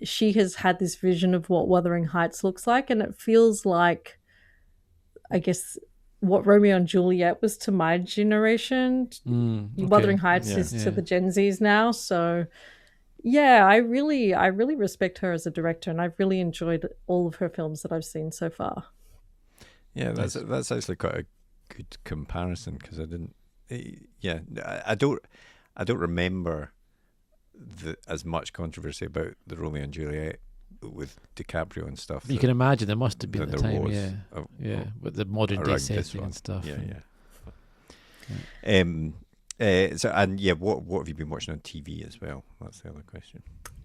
she has had this vision of what Wuthering Heights looks like, and it feels like, I guess, what Romeo and Juliet was to my generation. Okay. Wuthering Heights is to the Gen Zs now. So, yeah, I really respect her as a director, and I've really enjoyed all of her films that I've seen so far. Yeah, that's actually quite a good comparison, because I didn't. I don't remember as much controversy about the Romeo and Juliet with DiCaprio and stuff. You can imagine there must have been at the time, with the modern day setting and stuff. What have you been watching on TV as well? That's the other question.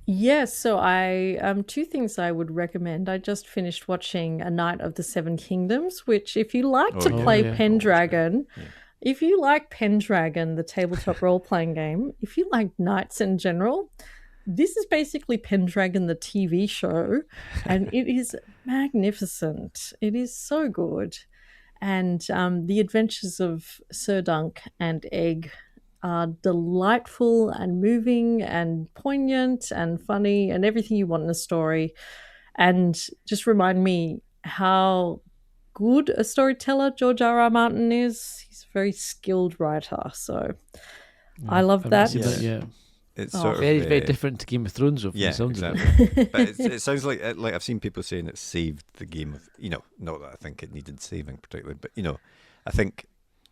Yes, so I two things I would recommend. I just finished watching A Knight of the Seven Kingdoms, which if you like to play Pendragon, if you like Pendragon, the tabletop role-playing game, if you like knights in general, this is basically Pendragon, the TV show, and it is magnificent. It is so good. And the adventures of Sir Dunk and Egg are delightful and moving and poignant and funny and everything you want in a story, and just remind me how good a storyteller George R.R. Martin is. He's a very skilled writer, so I love that. Yeah. It's sort of very different to Game of Thrones. Yeah, sounds exactly. But it sounds like I've seen people saying it saved the game of, not that I think it needed saving particularly, but I think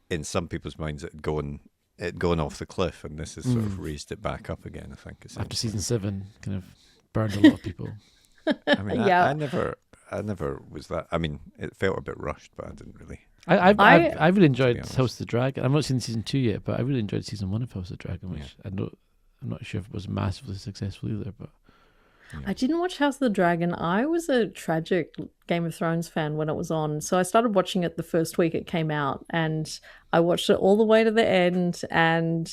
in some people's minds it had gone off the cliff, and this has sort of raised it back up again. I think after season 7 kind of burned a lot of people. I mean, Yeah. I never was that. I mean, it felt a bit rushed, but I didn't really. I really enjoyed House of the Dragon. I've not seen season 2 yet, but I really enjoyed season 1 of House of the Dragon, which I'm not sure if it was massively successful either. But I didn't watch House of the Dragon. I was a tragic Game of Thrones fan when it was on, so I started watching it the first week it came out, and I watched it all the way to the end, and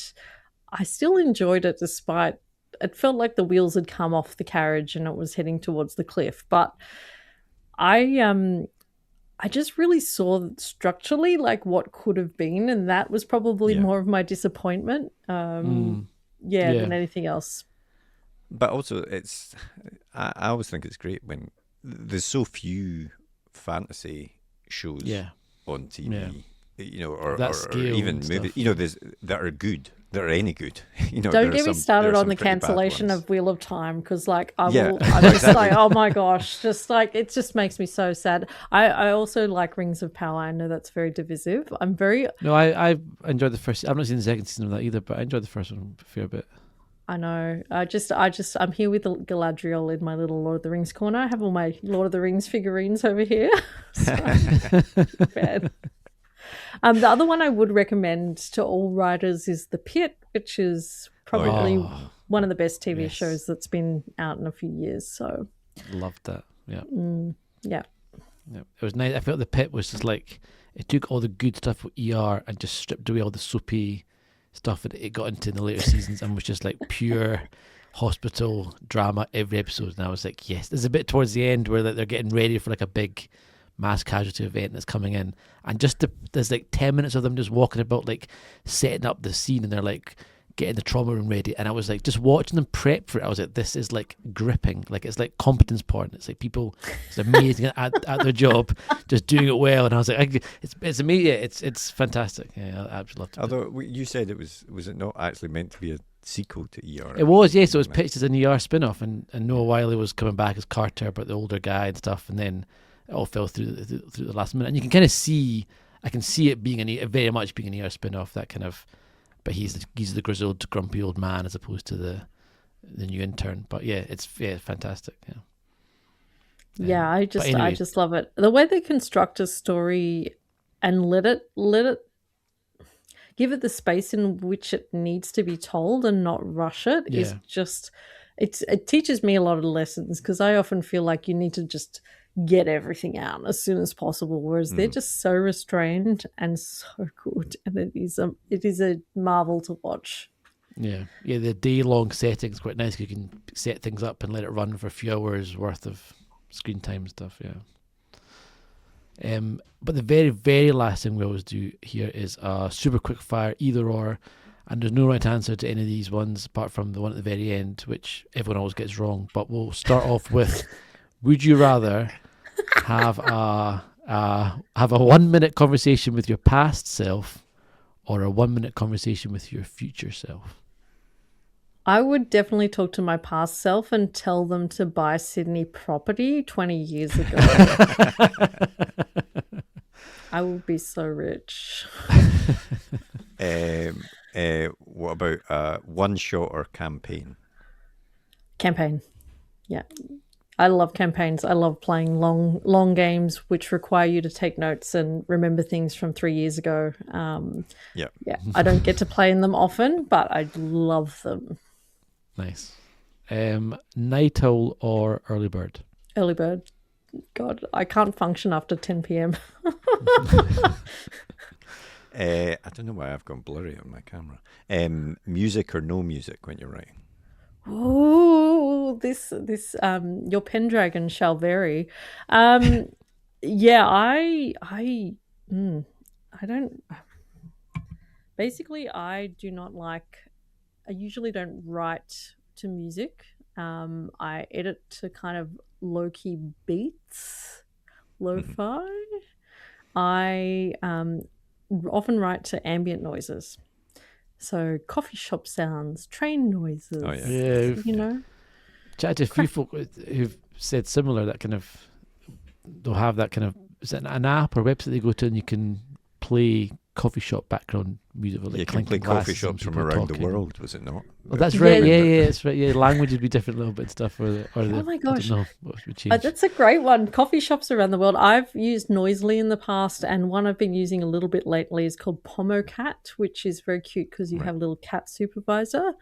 I still enjoyed it despite it felt like the wheels had come off the carriage and it was heading towards the cliff. But I just really saw structurally like what could have been, and that was probably more of my disappointment than anything else. But also, I always think it's great when there's so few fantasy shows on TV, or even movies, that are good, that are any good. Don't get me started on the cancellation of Wheel of Time, because I'm just like, oh my gosh, just like it just makes me so sad. I also like Rings of Power. I know that's very divisive. I enjoyed the first. I've not seen the second season of that either, but I enjoyed the first one a fair bit. I know. I'm here with Galadriel in my little Lord of the Rings corner. I have all my Lord of the Rings figurines over here. Bad. The other one I would recommend to all writers is The Pit, which is probably one of the best TV shows that's been out in a few years. So loved that. Yeah. Yeah. It was nice. I felt The Pit was just like it took all the good stuff with ER and just stripped away all the soapy stuff that it got into in the later seasons and was just like pure hospital drama every episode. And I was like, yes. There's a bit towards the end where they're getting ready for like a big mass casualty event that's coming in, and there's like 10 minutes of them just walking about like setting up the scene, and they're like getting the trauma room ready, and I was like just watching them prep for it. I was like, this is like gripping, like it's like competence porn. It's like people it's amazing at their job, just doing it well, and I was like, it's amazing. It's fantastic. I absolutely loved it. Although you said was it not actually meant to be a sequel to ER? It was, yes. It was pitched as an ER spin-off, and Noah Wiley was coming back as Carter, but the older guy and stuff, and then it all fell through the last minute. And you can kind of see, I can see it being very much being an ER spin-off, that kind of, but he's the grizzled, grumpy old man as opposed to the new intern. But it's fantastic. I just love it. The way they construct a story and let it give it the space in which it needs to be told and not rush it is just, it teaches me a lot of lessons, because I often feel like you need to just get everything out as soon as possible, whereas they're just so restrained and so good, and it is a marvel to watch. The day-long setting's quite nice. You can set things up and let it run for a few hours worth of screen time and stuff. But the very, very last thing we always do here is a super quick fire either or, and there's no right answer to any of these ones apart from the one at the very end, which everyone always gets wrong. But we'll start off with, would you rather have a 1 minute conversation with your past self or a 1 minute conversation with your future self? I would definitely talk to my past self and tell them to buy Sydney property 20 years ago. I would be so rich. What about one shot or campaign? Campaign. Yeah. I love campaigns. I love playing long games which require you to take notes and remember things from 3 years ago. I don't get to play in them often, but I love them. Nice. Night owl or early bird? Early bird. God, I can't function after 10 p.m. I don't know why I've gone blurry on my camera. Music or no music when you're writing? Oh, this your Pendragon shall vary. I don't. basically, I usually don't write to music. I edit to kind of low-key beats, lo-fi. I often write to ambient noises. So coffee shop sounds, train noises. Oh, yeah. Yeah, you know. Chatted to a few folk who've said similar, that kind of, they'll have that kind of, is it an app or website they go to and you can play coffee shop background music? Or like You can play clinking coffee glasses and shops from people around talking. the world, was it not? Oh, that's Yeah. right. Yeah, that's right. Yeah, language would be different a little bit and stuff. Or the, Oh my gosh. I don't know what would change. That's a great one. Coffee shops around the world. I've used Noisely in the past, and one I've been using a little bit lately is called Pomocat, which is very cute because you have a little cat supervisor.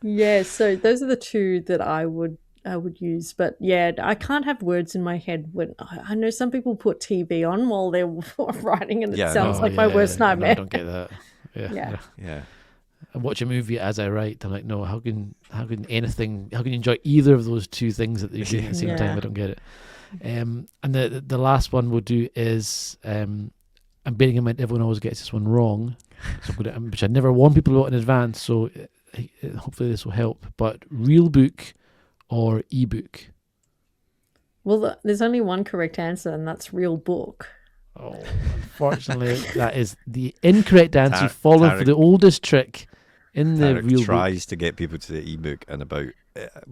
Yeah, so those are the two that I would use. But yeah, I can't have words in my head when I know some people put TV on while they're writing, and it sounds like my worst nightmare. I don't get that. Yeah. I watch a movie as I write. I'm like, no, how can you enjoy either of those two things at the same time? I don't get it. And the last one we'll do is, I'm bearing in mind everyone always gets this one wrong, so I'm gonna, which I never warn people about in advance, so hopefully this will help. But real book or ebook? Well, there's only one correct answer, and that's real book. Oh, unfortunately, that is the incorrect answer. Followed for the oldest trick in the Tarek real tries book. to get people to the ebook, and about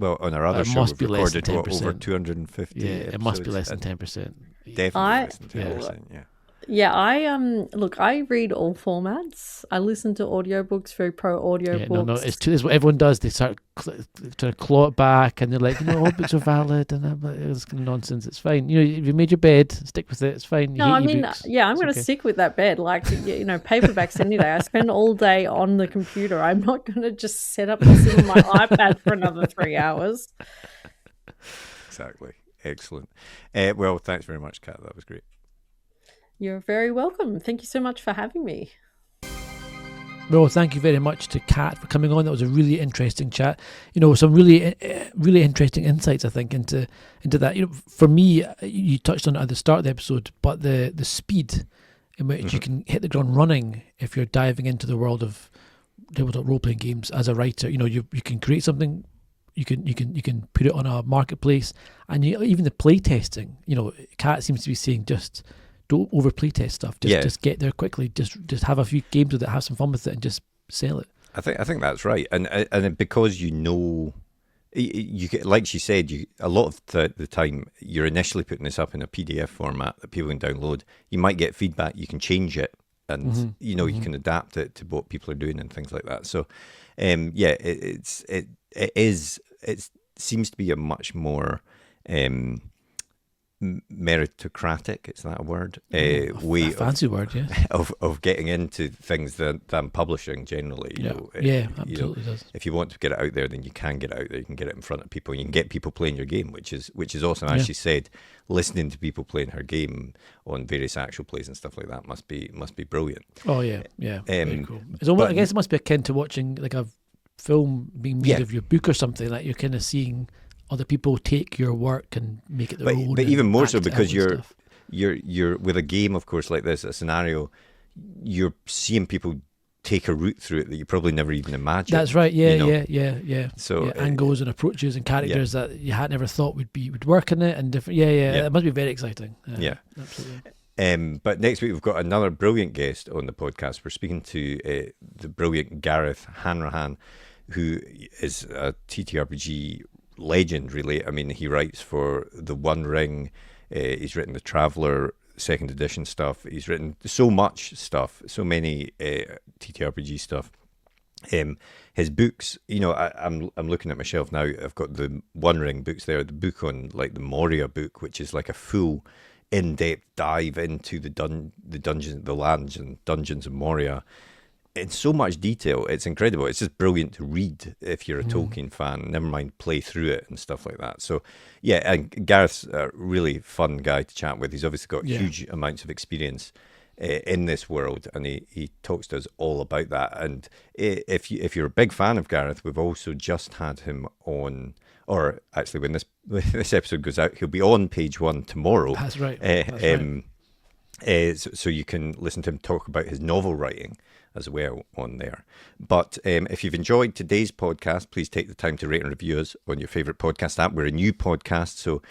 on our other show must we've be less than recorded 10%. over 250. Yeah, it must be episodes, less than and 10%. Definitely less than 10%. Yeah. Yeah, I read all formats. I listen to audiobooks, very pro audiobooks. No, it's what everyone does. They start trying to claw it back, and they're like, all books are valid, and I'm like, it's kind of nonsense. It's fine. If you made your bed, stick with it. It's fine. No, I mean, I'm going to stick with that bed. Like, paperbacks any day. I spend all day on the computer. I'm not going to just set up and sit on my iPad for another 3 hours. Exactly. Excellent. Well, thanks very much, Kat. That was great. You're very welcome. Thank you so much for having me. Well, thank you very much to Kat for coming on. That was a really interesting chat. Some really, really interesting insights, I think, into that. For me, you touched on it at the start of the episode, but the speed in which you can hit the ground running if you're diving into the world of tabletop role-playing games as a writer. You can create something. You can put it on a marketplace, and even the play testing. Kat seems to be saying just don't over-play test stuff. Just get there quickly. Just have a few games with it, have some fun with it, and just sell it. I think that's right. And because you get, like she said, a lot of the time you're initially putting this up in a PDF format that people can download. You might get feedback. You can change it, and you can adapt it to what people are doing and things like that. So, it seems to be a much more meritocratic, is that a word? Way fancy word, yeah. of getting into things than publishing generally. Absolutely does. If you want to get it out there, then you can get it out there. You can get it in front of people. You can get people playing your game, which is awesome. As she said, listening to people playing her game on various actual plays and stuff like that must be brilliant. Oh yeah, very cool. It's almost, I guess it must be akin to watching like a film being made of your book or something. Like you're kind of seeing other people take your work and make it their own. But even more so because you're with a game, of course, like this, a scenario, you're seeing people take a route through it that you probably never even imagined. That's right. Yeah. So angles and approaches and characters that you had never thought would work in it, and different. It must be very exciting. Absolutely. But next week we've got another brilliant guest on the podcast. We're speaking to the brilliant Gareth Hanrahan, who is a TTRPG legend, really. I mean, he writes for The One Ring. He's written The Traveller second edition stuff. He's written so much stuff, so many TTRPG stuff. His books, I'm looking at my shelf now. I've got the One Ring books there. The book on like the Moria book, which is like a full in-depth dive into the dungeons, the lands and dungeons of Moria. In so much detail, it's incredible. It's just brilliant to read if you're a Tolkien fan, never mind play through it and stuff like that. So and Gareth's a really fun guy to chat with. He's obviously got huge amounts of experience in this world, and he talks to us all about that. And if you're a big fan of Gareth, we've also just had him on, or actually when this episode goes out, he'll be on page one tomorrow. That's right. So you can listen to him talk about his novel writing as well on there. But if you've enjoyed today's podcast, please take the time to rate and review us on your favourite podcast app. We're a new podcast, so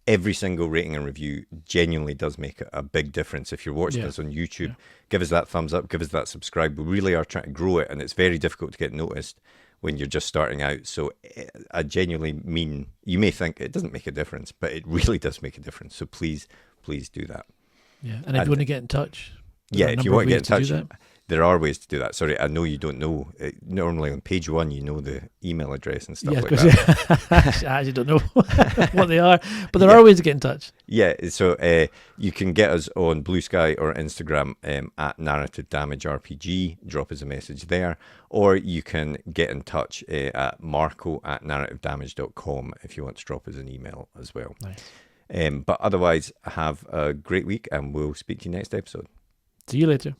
every single rating and review genuinely does make a big difference. If you're watching us on YouTube, give us that thumbs up, give us that subscribe. We really are trying to grow it, and it's very difficult to get noticed when you're just starting out. So I genuinely mean, you may think it doesn't make a difference, but it really does make a difference. So please do that. Yeah, and if you want to get in touch, if you want to get in touch, there are ways to do that. Sorry, I know you don't know. Normally on page 1, you know the email address and stuff like that. I actually don't know what they are, but there are ways to get in touch. Yeah, so you can get us on Blue Sky or Instagram at Narrative Damage RPG. Drop us a message there. Or you can get in touch at marco@narrativedamage.com if you want to drop us an email as well. Nice. But otherwise, have a great week, and we'll speak to you next episode. See you later.